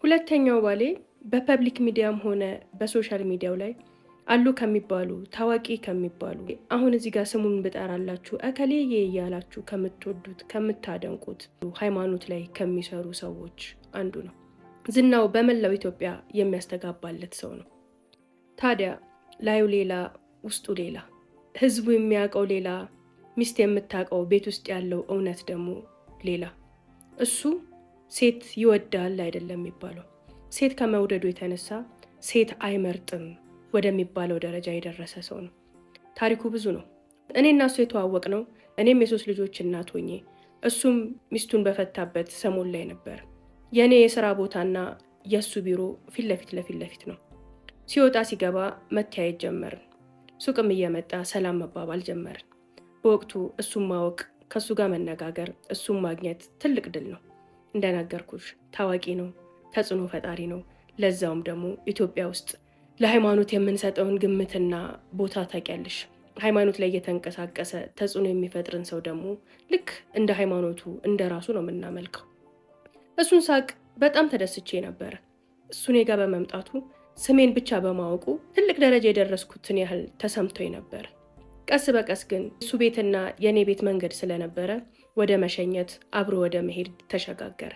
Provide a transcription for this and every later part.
ሁለተኛው ባሌ በፐብሊክ ሚዲያም ሆነ በሶሻል ሚዲያው ላይ አሉ ከሚባሉ ታዋቂ ከሚባሉ አሁን እዚህ ጋር ስሙን ብጠራላችሁ እከሌዬ እያላችሁ ከምትወዱት ከምታደንቁት ሃይማኖት ላይ ከሚሰሩ ሰዎች አንዱ ነው። ዝናው በመላው ኢትዮጵያ የሚያስተጋባለት ሰው ነው። ታዲያ ላዩ ሌላ ውስጡ ሌላ፣ ህዝቡ የሚያውቀው ሌላ፣ ሚስት የምታውቀው ቤት ውስጥ ያለው እውነት ደግሞ ሌላ። እሱ ሴት ይወዳል አይደለም የሚባለው፣ ሴት ከመውደዱ የተነሳ ሴት አይመርጥም ወደሚባለው ደረጃ የደረሰ ሰው ነው። ታሪኩ ብዙ ነው። እኔና እሱ የተዋወቅ ነው እኔም የ3 ልጆች እናት ሆኜ እሱም ሚስቱን በፈታበት ሰሞን ላይ ነበር። የእኔ የስራ ቦታና የእሱ ቢሮ ፊት ለፊት ነው። ሲወጣ ሲገባ መተያየት ጀመርን። ሱቅም እየመጣ ሰላም መባባል ጀመርን። በወቅቱ እሱም ማወቅ፣ ከእሱ ጋር መነጋገር፣ እሱም ማግኘት ትልቅ ድል ነው። እንደነገርኩሽ ታዋቂ ነው፣ ተጽዕኖ ፈጣሪ ነው። ለዛውም ደግሞ ኢትዮጵያ ውስጥ ለሃይማኖት የምንሰጠውን ግምትና ቦታ ታውቂያለሽ። ሃይማኖት ላይ እየተንቀሳቀሰ ተጽዕኖ የሚፈጥርን ሰው ደግሞ ልክ እንደ ሃይማኖቱ እንደ ራሱ ነው የምናመልከው። እሱን ሳቅ በጣም ተደስቼ ነበረ። እሱ እኔ ጋር በመምጣቱ ስሜን ብቻ በማወቁ ትልቅ ደረጃ የደረስኩትን ያህል ተሰምቶኝ ነበር። ቀስ በቀስ ግን እሱ ቤትና የእኔ ቤት መንገድ ስለነበረ ወደ መሸኘት አብሮ ወደ መሄድ ተሸጋገረ።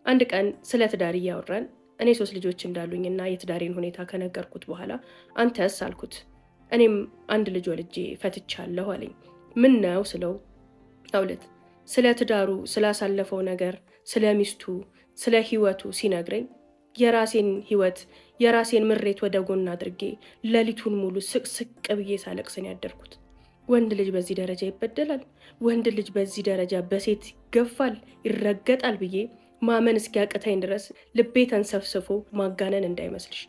አንድ ቀን ስለ ትዳር እያወራን እኔ 3 ልጆች እንዳሉኝና የትዳሬን ሁኔታ ከነገርኩት በኋላ አንተስ አልኩት። እኔም 1 ልጅ ወልጄ ፈትቻለሁ አለኝ። ምን ነው ስለው አውለት ስለ ትዳሩ ስላሳለፈው ነገር፣ ስለ ሚስቱ፣ ስለ ህይወቱ ሲነግረኝ የራሴን ህይወት የራሴን ምሬት ወደ ጎን አድርጌ ሌሊቱን ሙሉ ስቅስቅ ብዬ ሳለቅስን ያደርኩት። ወንድ ልጅ በዚህ ደረጃ ይበደላል? ወንድ ልጅ በዚህ ደረጃ በሴት ይገፋል፣ ይረገጣል ብዬ ማመን እስኪያቅተኝ ድረስ ልቤ ተንሰፍስፎ ማጋነን እንዳይመስልሽ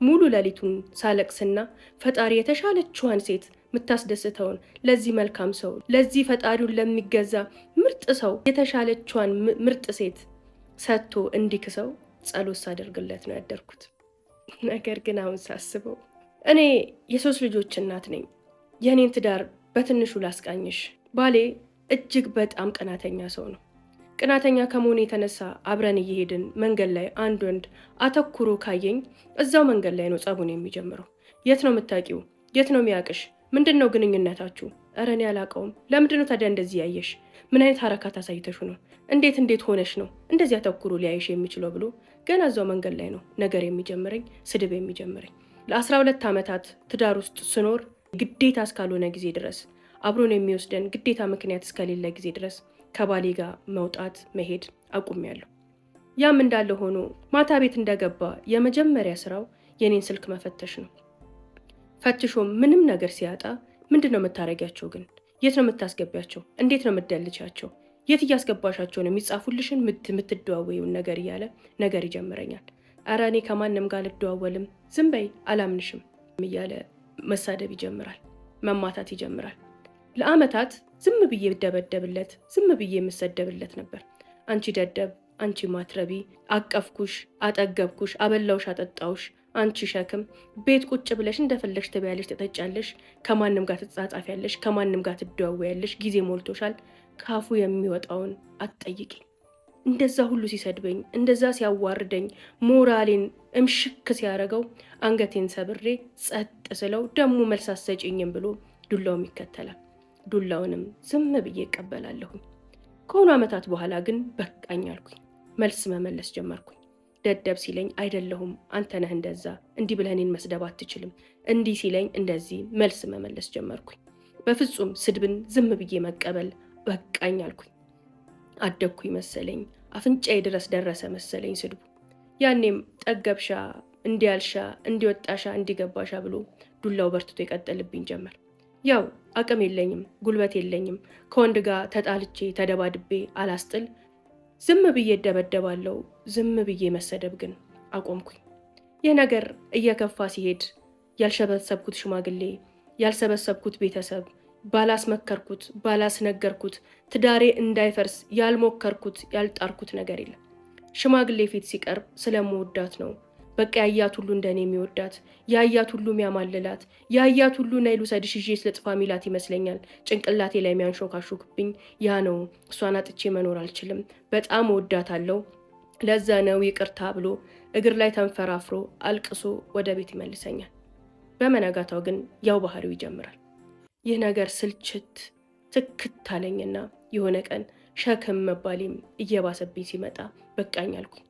ሙሉ ሌሊቱን ሳለቅስና ፈጣሪ የተሻለችዋን ሴት የምታስደስተውን ለዚህ መልካም ሰው ለዚህ ፈጣሪውን ለሚገዛ ምርጥ ሰው የተሻለችዋን ምርጥ ሴት ሰጥቶ እንዲክሰው ጸሎት ሳደርግለት ነው ያደርኩት። ነገር ግን አሁን ሳስበው እኔ የ3 ልጆች እናት ነኝ። የኔን ትዳር በትንሹ ላስቃኝሽ። ባሌ እጅግ በጣም ቀናተኛ ሰው ነው። ቀናተኛ ከመሆኑ የተነሳ አብረን እየሄድን መንገድ ላይ አንድ ወንድ አተኩሮ ካየኝ እዛው መንገድ ላይ ነው ጸቡን የሚጀምረው። የት ነው የምታውቂው? የት ነው የሚያውቅሽ? ምንድነው ግንኙነታችሁ? ኧረ እኔ አላውቀውም። ለምንድነው ታዲያ እንደዚህ ያየሽ? ምን አይነት ሐረካት አሳይተሽ ነው? እንዴት ሆነሽ ነው እንደዚህ አተኩሮ ሊያይሽ የሚችለው ብሎ ገና እዛው መንገድ ላይ ነው ነገር የሚጀምረኝ፣ ስድብ የሚጀምረኝ። ለ12 ዓመታት ትዳር ውስጥ ስኖር ግዴታ እስካልሆነ ጊዜ ድረስ አብሮን የሚወስደን ግዴታ ምክንያት እስከሌለ ጊዜ ድረስ ከባሌ ጋር መውጣት መሄድ አቁሜያለሁ። ያም እንዳለ ሆኖ ማታ ቤት እንደገባ የመጀመሪያ ስራው የኔን ስልክ መፈተሽ ነው። ፈትሾም ምንም ነገር ሲያጣ ምንድነው የምታረጊያቸው ግን? የት ነው የምታስገቢያቸው? እንዴት ነው የምትደልቻቸው? የት እያስገባሻቸው ነው? የሚጻፉልሽን የምትደዋወዩን ነገር እያለ ነገር ይጀምረኛል። ኧረ እኔ ከማንም ጋር ልደዋወልም፣ ዝም በይ አላምንሽም እያለ መሳደብ ይጀምራል፣ መማታት ይጀምራል። ለአመታት ዝም ብዬ ደበደብለት፣ ዝም ብዬ የምሰደብለት ነበር። አንቺ ደደብ፣ አንቺ ማትረቢ፣ አቀፍኩሽ፣ አጠገብኩሽ፣ አበላውሽ፣ አጠጣውሽ፣ አንቺ ሸክም፣ ቤት ቁጭ ብለሽ እንደፈለሽ ትበያለሽ፣ ትጠጫለሽ፣ ከማንም ጋር ትጻጻፊያለሽ፣ ከማንም ጋር ትደዋወያለሽ፣ ጊዜ ሞልቶሻል፣ ካፉ የሚወጣውን አትጠይቂ። እንደዛ ሁሉ ሲሰድበኝ፣ እንደዛ ሲያዋርደኝ፣ ሞራሌን እምሽክ ሲያረገው አንገቴን ሰብሬ ጸጥ ስለው ደሙ መልስ አትሰጪኝም ብሎ ዱላውም ይከተላል። ዱላውንም ዝም ብዬ እቀበላለሁኝ። ከሆኑ ዓመታት በኋላ ግን በቃኝ አልኩኝ። መልስ መመለስ ጀመርኩኝ። ደደብ ሲለኝ አይደለሁም አንተ ነህ እንደዛ፣ እንዲህ ብለህ እኔን መስደብ አትችልም፣ እንዲህ ሲለኝ እንደዚህ መልስ መመለስ ጀመርኩኝ። በፍጹም ስድብን ዝም ብዬ መቀበል በቃኝ አልኩኝ። አደግኩኝ መሰለኝ፣ አፍንጫዬ ድረስ ደረሰ መሰለኝ ስድቡ። ያኔም ጠገብሻ፣ እንዲያልሻ፣ እንዲወጣሻ፣ እንዲገባሻ ብሎ ዱላው በርትቶ ይቀጥልብኝ ጀመር። ያው አቅም የለኝም፣ ጉልበት የለኝም። ከወንድ ጋር ተጣልቼ ተደባድቤ አላስጥል፣ ዝም ብዬ እደበደባለሁ። ዝም ብዬ መሰደብ ግን አቆምኩኝ። ይህ ነገር እየከፋ ሲሄድ ያልሰበሰብኩት ሽማግሌ፣ ያልሰበሰብኩት ቤተሰብ፣ ባላስመከርኩት፣ ባላስነገርኩት ትዳሬ እንዳይፈርስ ያልሞከርኩት፣ ያልጣርኩት ነገር የለም። ሽማግሌ ፊት ሲቀርብ ስለምወዳት ነው። በቃ ያያት ሁሉ እንደኔ የሚወዳት፣ ያያት ሁሉ የሚያማልላት፣ ያያት ሁሉ ነይ ልውሰድሽ ይዤ ልጥፋ ሚላት ይመስለኛል። ጭንቅላቴ ላይ የሚያንሾካሹክብኝ ያ ነው። እሷን አጥቼ መኖር አልችልም፣ በጣም እወዳታለሁ፣ ለዛ ነው ይቅርታ ብሎ እግር ላይ ተንፈራፍሮ አልቅሶ ወደ ቤት ይመልሰኛል። በመነጋታው ግን ያው ባህሪው ይጀምራል። ይህ ነገር ስልችት ትክት አለኝና የሆነ ቀን ሸክም መባሌም እየባሰብኝ ሲመጣ በቃኝ አልኩኝ።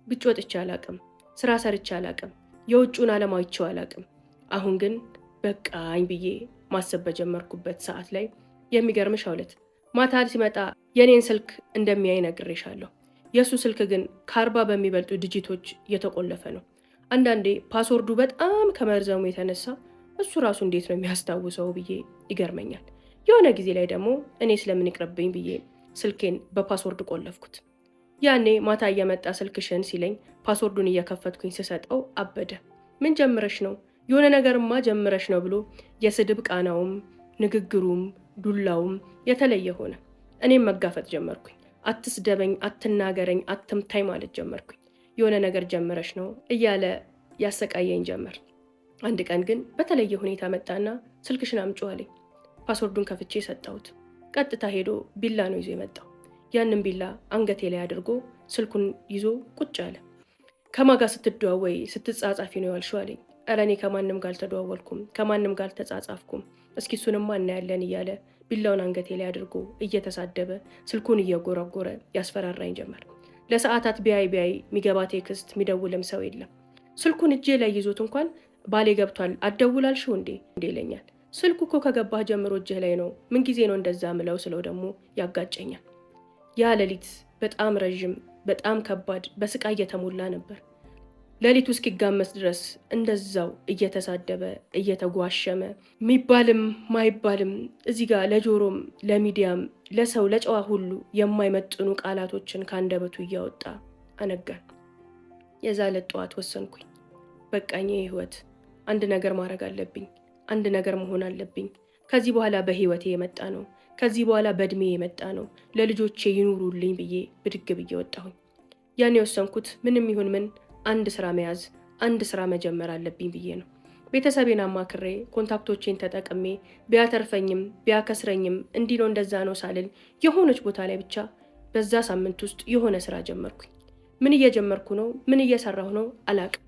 ውጭ ወጥቼ አላቅም፣ ስራ ሰርቼ አላቅም፣ የውጩን ዓለም አይቼው አላቅም። አሁን ግን በቃኝ ብዬ ማሰብ በጀመርኩበት ሰዓት ላይ የሚገርምሽ አውለት ማታ ሲመጣ የኔን ስልክ እንደሚያይ ነግሬሻለሁ። የእሱ ስልክ ግን ከ40 በሚበልጡ ዲጂቶች የተቆለፈ ነው። አንዳንዴ ፓስወርዱ በጣም ከመርዘሙ የተነሳ እሱ ራሱ እንዴት ነው የሚያስታውሰው ብዬ ይገርመኛል። የሆነ ጊዜ ላይ ደግሞ እኔ ስለምን ይቅርብኝ ብዬ ስልኬን በፓስወርድ ቆለፍኩት። ያኔ ማታ እየመጣ ስልክሽን ሲለኝ ፓስወርዱን እየከፈትኩኝ ስሰጠው አበደ። ምን ጀምረሽ ነው? የሆነ ነገርማ ጀምረሽ ነው ብሎ የስድብ ቃናውም ንግግሩም ዱላውም የተለየ ሆነ። እኔም መጋፈጥ ጀመርኩኝ። አትስደበኝ፣ አትናገረኝ፣ አትምታይ ማለት ጀመርኩኝ። የሆነ ነገር ጀምረሽ ነው እያለ ያሰቃየኝ ጀመር። አንድ ቀን ግን በተለየ ሁኔታ መጣና ስልክሽን አምጪ አለኝ። ፓስወርዱን ከፍቼ ሰጠሁት። ቀጥታ ሄዶ ቢላ ነው ይዞ የመጣው። ያንን ቢላ አንገቴ ላይ አድርጎ ስልኩን ይዞ ቁጭ አለ። ከማጋ ስትደዋወይ ስትጻጻፊ ነው ያልሽው አለኝ። ኧረ እኔ ከማንም ጋር አልተደዋወልኩም፣ ከማንም ጋር አልተጻጻፍኩም፣ እስኪ እሱንማ እናያለን እያለ ቢላውን አንገቴ ላይ አድርጎ እየተሳደበ ስልኩን እየጎረጎረ ያስፈራራኝ ጀመር። ለሰዓታት ቢያይ የሚገባ ቴክስት የሚደውልም ሰው የለም። ስልኩን እጄ ላይ ይዞት እንኳን ባሌ ገብቷል አትደውላልሽው እንዴ ይለኛል። ስልኩ እኮ ከገባህ ጀምሮ እጅህ ላይ ነው፣ ምን ጊዜ ነው እንደዛ ምለው ስለው ደግሞ ያጋጨኛል። ያ ሌሊት በጣም ረዥም፣ በጣም ከባድ፣ በስቃይ የተሞላ ነበር። ሌሊቱ እስኪጋመስ ድረስ እንደዛው እየተሳደበ እየተጓሸመ ሚባልም ማይባልም እዚህ ጋር ለጆሮም ለሚዲያም ለሰው ለጨዋ ሁሉ የማይመጥኑ ቃላቶችን ከአንደበቱ እያወጣ አነጋን። የዛለት ጠዋት ወሰንኩኝ። በቃኝ፣ ህይወት አንድ ነገር ማድረግ አለብኝ፣ አንድ ነገር መሆን አለብኝ። ከዚህ በኋላ በህይወቴ የመጣ ነው፣ ከዚህ በኋላ በእድሜ የመጣ ነው፣ ለልጆቼ ይኑሩልኝ ብዬ ብድግ ብዬ ወጣሁኝ። ያን የወሰንኩት ምንም ይሁን ምን አንድ ስራ መያዝ፣ አንድ ስራ መጀመር አለብኝ ብዬ ነው። ቤተሰቤን አማክሬ ኮንታክቶቼን ተጠቅሜ ቢያተርፈኝም ቢያከስረኝም እንዲህ ነው እንደዛ ነው ሳልል የሆነች ቦታ ላይ ብቻ በዛ ሳምንት ውስጥ የሆነ ስራ ጀመርኩኝ። ምን እየጀመርኩ ነው? ምን እየሰራሁ ነው? አላቅም።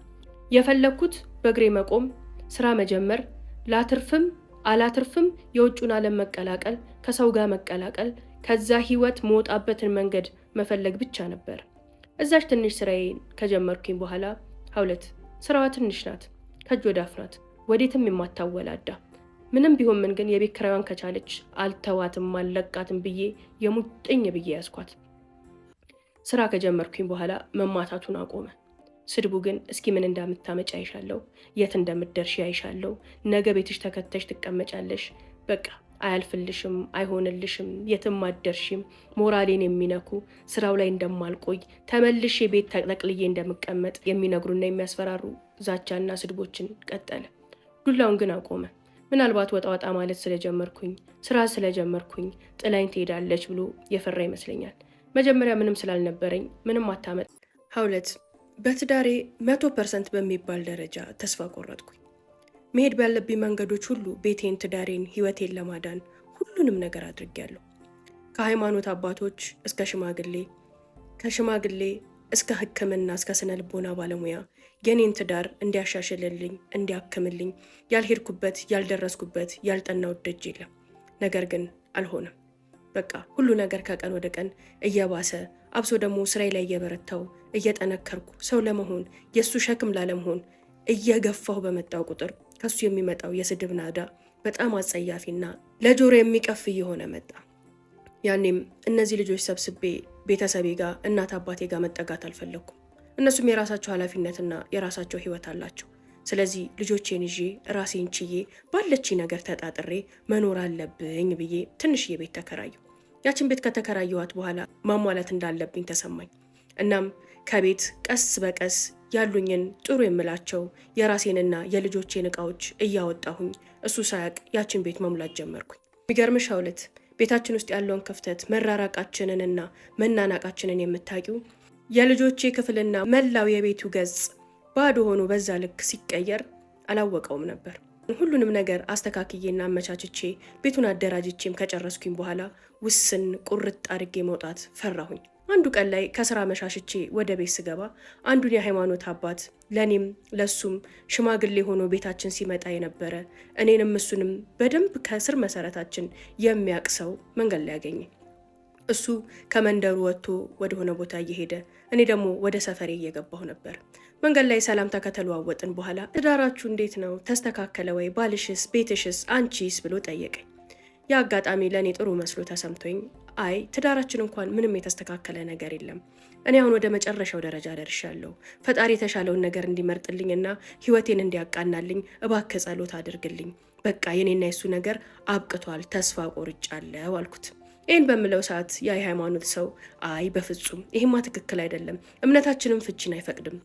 የፈለግኩት በእግሬ መቆም፣ ስራ መጀመር፣ ላትርፍም አላትርፍም የውጩን ዓለም መቀላቀል፣ ከሰው ጋር መቀላቀል፣ ከዛ ህይወት መውጣበትን መንገድ መፈለግ ብቻ ነበር። እዛች ትንሽ ስራዬን ከጀመርኩኝ በኋላ ሀውለት ስራዋ ትንሽ ናት፣ ከእጅ ወደ አፍ ናት፣ ወዴትም የማታወላዳ ምንም ቢሆን ምን ግን የቤት ኪራዩን ከቻለች አልተዋትም አልለቃትም ብዬ የሙጥኝ ብዬ ያዝኳት። ስራ ከጀመርኩኝ በኋላ መማታቱን አቆመ። ስድቡ ግን እስኪ ምን እንዳምታመጪ አይሻለሁ፣ የት እንደምትደርሺ አይሻለሁ፣ ነገ ቤትሽ ተከተሽ ትቀመጫለሽ፣ በቃ አያልፍልሽም፣ አይሆንልሽም፣ የትም አትደርሺም፣ ሞራሌን የሚነኩ ስራው ላይ እንደማልቆይ ተመልሼ ቤት ተጠቅልዬ እንደምቀመጥ የሚነግሩና የሚያስፈራሩ ዛቻና ስድቦችን ቀጠለ። ዱላውን ግን አቆመ። ምናልባት ወጣ ማለት ስለጀመርኩኝ ስራ ስለጀመርኩኝ ጥላኝ ትሄዳለች ብሎ የፈራ ይመስለኛል። መጀመሪያ ምንም ስላልነበረኝ ምንም አታመጥ ሀውለት በትዳሬ 100% በሚባል ደረጃ ተስፋ ቆረጥኩኝ። መሄድ ባለብኝ መንገዶች ሁሉ ቤቴን፣ ትዳሬን፣ ህይወቴን ለማዳን ሁሉንም ነገር አድርጌያለሁ። ከሃይማኖት አባቶች እስከ ሽማግሌ፣ ከሽማግሌ እስከ ሕክምና እስከ ስነ ልቦና ባለሙያ የኔን ትዳር እንዲያሻሽልልኝ እንዲያክምልኝ ያልሄድኩበት ያልደረስኩበት ያልጠናሁት ደጅ የለም። ነገር ግን አልሆነም። በቃ ሁሉ ነገር ከቀን ወደ ቀን እየባሰ አብሶ ደግሞ ስራዬ ላይ እየበረታው እየጠነከርኩ ሰው ለመሆን የእሱ ሸክም ላለመሆን እየገፋሁ በመጣው ቁጥር ከሱ የሚመጣው የስድብ ናዳ በጣም አጸያፊና ለጆሮ የሚቀፍ እየሆነ መጣ። ያኔም እነዚህ ልጆች ሰብስቤ ቤተሰቤ ጋር እናት አባቴ ጋር መጠጋት አልፈለኩም። እነሱም የራሳቸው ኃላፊነትና የራሳቸው ህይወት አላቸው። ስለዚህ ልጆቼን ይዤ ራሴን ችዬ ባለች ነገር ተጣጥሬ መኖር አለብኝ ብዬ ትንሽዬ ቤት ተከራየሁ። ያችን ቤት ከተከራየኋት በኋላ ማሟላት እንዳለብኝ ተሰማኝ። እናም ከቤት ቀስ በቀስ ያሉኝን ጥሩ የምላቸው የራሴንና የልጆቼን እቃዎች እያወጣሁኝ እሱ ሳያቅ ያችን ቤት መሙላት ጀመርኩኝ። የሚገርምሽ ሀውለት ቤታችን ውስጥ ያለውን ክፍተት መራራቃችንንና መናናቃችንን የምታውቂው የልጆቼ ክፍልና መላው የቤቱ ገጽ ባዶ ሆኖ በዛ ልክ ሲቀየር አላወቀውም ነበር። ሁሉንም ነገር አስተካክዬና አመቻችቼ ቤቱን አደራጅቼም ከጨረስኩኝ በኋላ ውስን ቁርጥ አድርጌ መውጣት ፈራሁኝ። አንዱ ቀን ላይ ከስራ መሻሽቼ ወደ ቤት ስገባ አንዱን የሃይማኖት አባት ለኔም ለሱም ሽማግሌ ሆኖ ቤታችን ሲመጣ የነበረ እኔንም እሱንም በደንብ ከስር መሰረታችን የሚያውቅ ሰው መንገድ ላይ ያገኘ። እሱ ከመንደሩ ወጥቶ ወደ ሆነ ቦታ እየሄደ እኔ ደግሞ ወደ ሰፈሬ እየገባሁ ነበር። መንገድ ላይ ሰላምታ ከተለዋወጥን በኋላ ትዳራችሁ እንዴት ነው? ተስተካከለ ወይ? ባልሽስ? ቤትሽስ? አንቺስ? ብሎ ጠየቀኝ። ያ አጋጣሚ ለእኔ ጥሩ መስሎ ተሰምቶኝ አይ ትዳራችን እንኳን ምንም የተስተካከለ ነገር የለም፣ እኔ አሁን ወደ መጨረሻው ደረጃ ደርሻለሁ፣ ፈጣሪ የተሻለውን ነገር እንዲመርጥልኝና ህይወቴን እንዲያቃናልኝ እባክህ ጸሎት አድርግልኝ፣ በቃ የኔና የሱ ነገር አብቅቷል፣ ተስፋ ቆርጫለሁ አልኩት። ይህን በምለው ሰዓት ያ የሃይማኖት ሰው አይ በፍጹም ይሄማ ትክክል አይደለም፣ እምነታችንም ፍቺን አይፈቅድም፣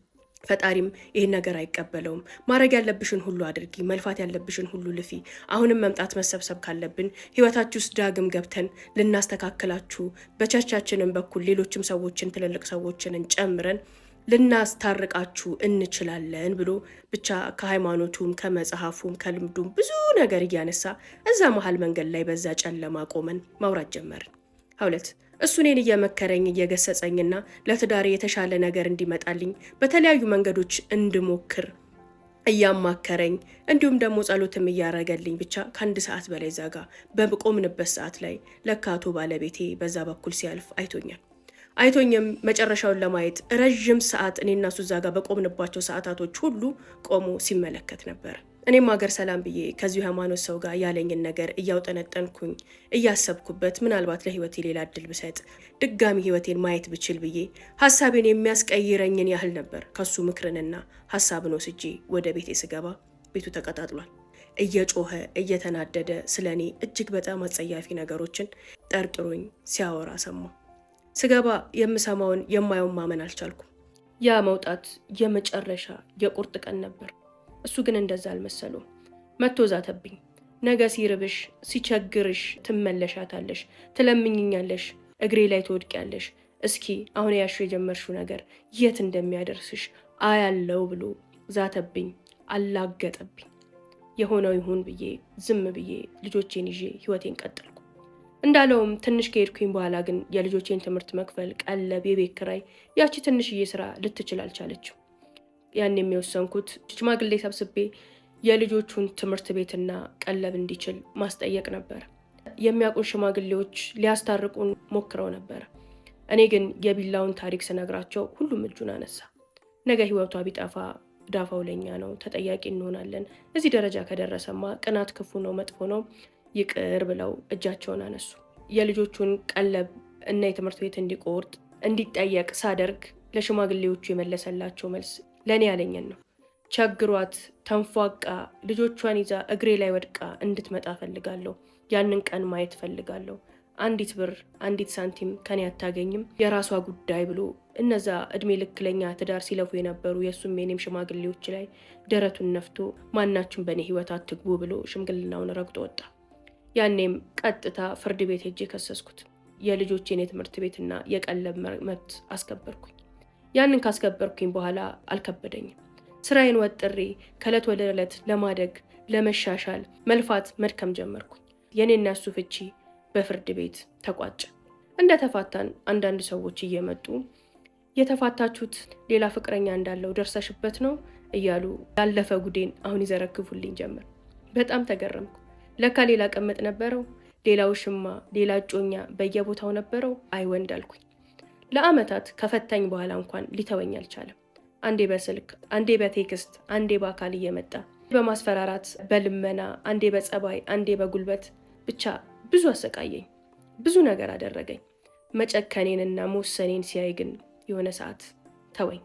ፈጣሪም ይህን ነገር አይቀበለውም፣ ማድረግ ያለብሽን ሁሉ አድርጊ፣ መልፋት ያለብሽን ሁሉ ልፊ፣ አሁንም መምጣት መሰብሰብ ካለብን ህይወታችሁ ውስጥ ዳግም ገብተን ልናስተካክላችሁ በቸርቻችንን በኩል ሌሎችም ሰዎችን ትልልቅ ሰዎችን ጨምረን ልናስታርቃችሁ እንችላለን ብሎ ብቻ ከሃይማኖቱም ከመጽሐፉም ከልምዱም ብዙ ነገር እያነሳ እዛ መሀል መንገድ ላይ በዛ ጨለማ ቆመን ማውራት ጀመርን። ሀውለት እሱ እኔን እየመከረኝ እየገሰጸኝና ለትዳሬ የተሻለ ነገር እንዲመጣልኝ በተለያዩ መንገዶች እንድሞክር እያማከረኝ እንዲሁም ደግሞ ጸሎትም እያረገልኝ ብቻ ከአንድ ሰዓት በላይ ዛጋ በቆምንበት ሰዓት ላይ ለካቶ ባለቤቴ በዛ በኩል ሲያልፍ አይቶኝም መጨረሻውን ለማየት ረዥም ሰዓት እኔና እሱ ዛጋ በቆምንባቸው ሰዓታቶች ሁሉ ቆሞ ሲመለከት ነበር። እኔም ሀገር ሰላም ብዬ ከዚሁ ሃይማኖት ሰው ጋር ያለኝን ነገር እያውጠነጠንኩኝ እያሰብኩበት ምናልባት ለህይወቴ ሌላ እድል ብሰጥ ድጋሚ ህይወቴን ማየት ብችል ብዬ ሀሳቤን የሚያስቀይረኝን ያህል ነበር ከሱ ምክርንና ሀሳብን ወስጄ ወደ ቤቴ ስገባ ቤቱ ተቀጣጥሏል። እየጮኸ እየተናደደ ስለ እኔ እጅግ በጣም አጸያፊ ነገሮችን ጠርጥሮኝ ሲያወራ ሰማሁ። ስገባ የምሰማውን የማየውን ማመን አልቻልኩም። ያ መውጣት የመጨረሻ የቁርጥ ቀን ነበር። እሱ ግን እንደዛ አልመሰሉም። መቶ ዛተብኝ። ነገ ሲርብሽ ሲቸግርሽ ትመለሻታለሽ፣ ትለምኝኛለሽ፣ እግሬ ላይ ትወድቂያለሽ፣ እስኪ አሁን ያሹ የጀመርሽው ነገር የት እንደሚያደርስሽ አያለው ብሎ ዛተብኝ፣ አላገጠብኝ። የሆነው ይሁን ብዬ ዝም ብዬ ልጆቼን ይዤ ህይወቴን ቀጠልኩ። እንዳለውም ትንሽ ከሄድኩኝ በኋላ ግን የልጆቼን ትምህርት መክፈል፣ ቀለብ፣ የቤት ኪራይ ያቺ ትንሽዬ ስራ ልትችል አልቻለችው። ያን የሚወሰንኩት ሽማግሌ ሰብስቤ የልጆቹን ትምህርት ቤትና ቀለብ እንዲችል ማስጠየቅ ነበር። የሚያውቁን ሽማግሌዎች ሊያስታርቁን ሞክረው ነበር። እኔ ግን የቢላውን ታሪክ ስነግራቸው ሁሉም እጁን አነሳ። ነገ ህይወቷ ቢጠፋ ዳፋው ለኛ ነው፣ ተጠያቂ እንሆናለን፣ እዚህ ደረጃ ከደረሰማ ቅናት ክፉ ነው፣ መጥፎ ነው፣ ይቅር ብለው እጃቸውን አነሱ። የልጆቹን ቀለብ እና የትምህርት ቤት እንዲቆርጥ እንዲጠየቅ ሳደርግ ለሽማግሌዎቹ የመለሰላቸው መልስ ለእኔ ያለኝን ነው። ቸግሯት ተንፏቃ ልጆቿን ይዛ እግሬ ላይ ወድቃ እንድትመጣ ፈልጋለሁ። ያንን ቀን ማየት ፈልጋለሁ። አንዲት ብር አንዲት ሳንቲም ከኔ አታገኝም፣ የራሷ ጉዳይ ብሎ እነዛ እድሜ ልክ ለኛ ትዳር ሲለፉ የነበሩ የእሱም የኔም ሽማግሌዎች ላይ ደረቱን ነፍቶ ማናችሁም በእኔ ህይወት አትግቡ ብሎ ሽምግልናውን ረግጦ ወጣ። ያኔም ቀጥታ ፍርድ ቤት ሄጄ ከሰስኩት። የልጆቼን የትምህርት ቤትና የቀለብ መብት አስከበርኩኝ። ያንን ካስከበርኩኝ በኋላ አልከበደኝም። ስራዬን ወጥሬ ከእለት ወደ ዕለት ለማደግ ለመሻሻል መልፋት መድከም ጀመርኩኝ። የኔና እሱ ፍቺ በፍርድ ቤት ተቋጨ። እንደተፋታን አንዳንድ ሰዎች እየመጡ የተፋታችሁት ሌላ ፍቅረኛ እንዳለው ደርሰሽበት ነው እያሉ ያለፈ ጉዴን አሁን ይዘረግፉልኝ ጀመር። በጣም ተገረምኩ። ለካ ሌላ ቀመጥ ነበረው፣ ሌላ ውሽማ፣ ሌላ እጮኛ በየቦታው ነበረው። አይወንድ አልኩኝ። ለአመታት ከፈታኝ በኋላ እንኳን ሊተወኝ አልቻለም። አንዴ በስልክ አንዴ በቴክስት አንዴ በአካል እየመጣ በማስፈራራት በልመና አንዴ በጸባይ አንዴ በጉልበት ብቻ ብዙ አሰቃየኝ፣ ብዙ ነገር አደረገኝ። መጨከኔንና መወሰኔን ሲያይ ግን የሆነ ሰዓት ተወኝ።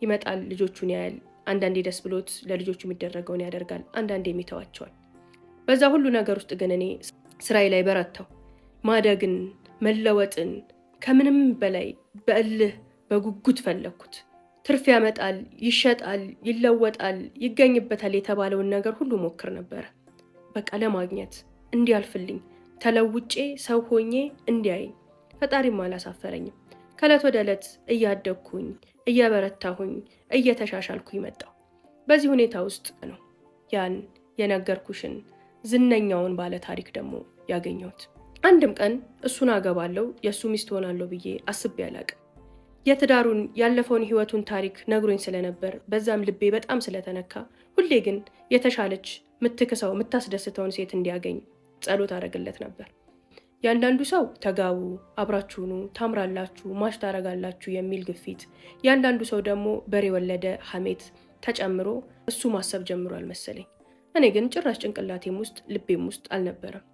ይመጣል፣ ልጆቹን ያያል። አንዳንዴ ደስ ብሎት ለልጆቹ የሚደረገውን ያደርጋል፣ አንዳንዴ የሚተዋቸዋል። በዛ ሁሉ ነገር ውስጥ ግን እኔ ስራዬ ላይ በረታው። ማደግን መለወጥን ከምንም በላይ በእልህ በጉጉት ፈለግኩት። ትርፍ ያመጣል፣ ይሸጣል፣ ይለወጣል፣ ይገኝበታል የተባለውን ነገር ሁሉ ሞክር ነበረ። በቃ ለማግኘት እንዲያልፍልኝ ተለውጬ ሰው ሆኜ እንዲያይ። ፈጣሪም አላሳፈረኝም። ከዕለት ወደ ዕለት እያደግኩኝ እየበረታሁኝ እየተሻሻልኩኝ መጣሁ። በዚህ ሁኔታ ውስጥ ነው ያን የነገርኩሽን ዝነኛውን ባለ ታሪክ ደግሞ ያገኘሁት። አንድም ቀን እሱን አገባለሁ የእሱ ሚስት ሆናለሁ ብዬ አስቤ አላቅም። የትዳሩን ያለፈውን ህይወቱን ታሪክ ነግሮኝ ስለነበር በዛም ልቤ በጣም ስለተነካ ሁሌ ግን የተሻለች ምትክሰው የምታስደስተውን ሴት እንዲያገኝ ጸሎት አደረግለት ነበር። ያንዳንዱ ሰው ተጋቡ፣ አብራችሁኑ፣ ታምራላችሁ፣ ማሽ ታረጋላችሁ የሚል ግፊት፣ ያንዳንዱ ሰው ደግሞ በሬ ወለደ ሐሜት ተጨምሮ እሱ ማሰብ ጀምሯል መሰለኝ። እኔ ግን ጭራሽ ጭንቅላቴም ውስጥ ልቤም ውስጥ አልነበረም።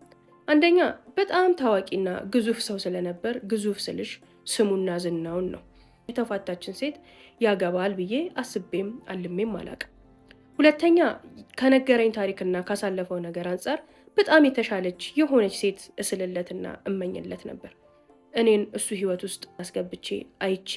አንደኛ በጣም ታዋቂና ግዙፍ ሰው ስለነበር፣ ግዙፍ ስልሽ ስሙና ዝናውን ነው። የተፋታችን ሴት ያገባል ብዬ አስቤም አልሜም አላቅም። ሁለተኛ ከነገረኝ ታሪክና ካሳለፈው ነገር አንጻር በጣም የተሻለች የሆነች ሴት እስልለትና እመኝለት ነበር። እኔን እሱ ህይወት ውስጥ አስገብቼ አይቼ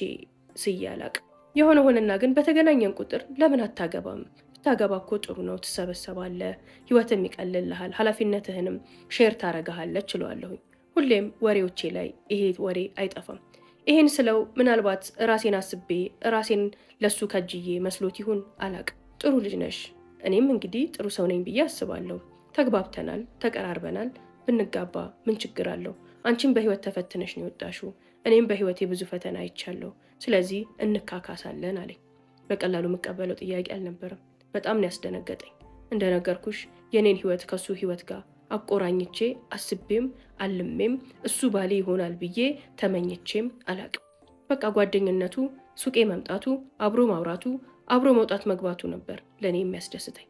ስዬ አላቅም። የሆነ ሆነና ግን በተገናኘን ቁጥር ለምን አታገባም? ብታገባ እኮ ጥሩ ነው፣ ትሰበሰባለህ፣ ህይወትም ይቀልልሃል፣ ኃላፊነትህንም ሼር ታረጋሃለች እለዋለሁኝ። ሁሌም ወሬዎቼ ላይ ይሄ ወሬ አይጠፋም። ይሄን ስለው ምናልባት ራሴን አስቤ ራሴን ለሱ ከጅዬ መስሎት ይሁን አላቅም። ጥሩ ልጅ ነሽ፣ እኔም እንግዲህ ጥሩ ሰው ነኝ ብዬ አስባለሁ። ተግባብተናል፣ ተቀራርበናል፣ ብንጋባ ምን ችግር አለው? አንቺም በህይወት ተፈትነሽ ነው የወጣሽው፣ እኔም በህይወቴ ብዙ ፈተና አይቻለሁ፣ ስለዚህ እንካካሳለን አለኝ። በቀላሉ የምቀበለው ጥያቄ አልነበረም። በጣም ነው ያስደነገጠኝ። እንደነገርኩሽ የኔን ህይወት ከሱ ህይወት ጋር አቆራኝቼ አስቤም አልሜም እሱ ባሌ ይሆናል ብዬ ተመኝቼም አላቅም። በቃ ጓደኝነቱ፣ ሱቄ መምጣቱ፣ አብሮ ማውራቱ፣ አብሮ መውጣት መግባቱ ነበር ለእኔ የሚያስደስተኝ።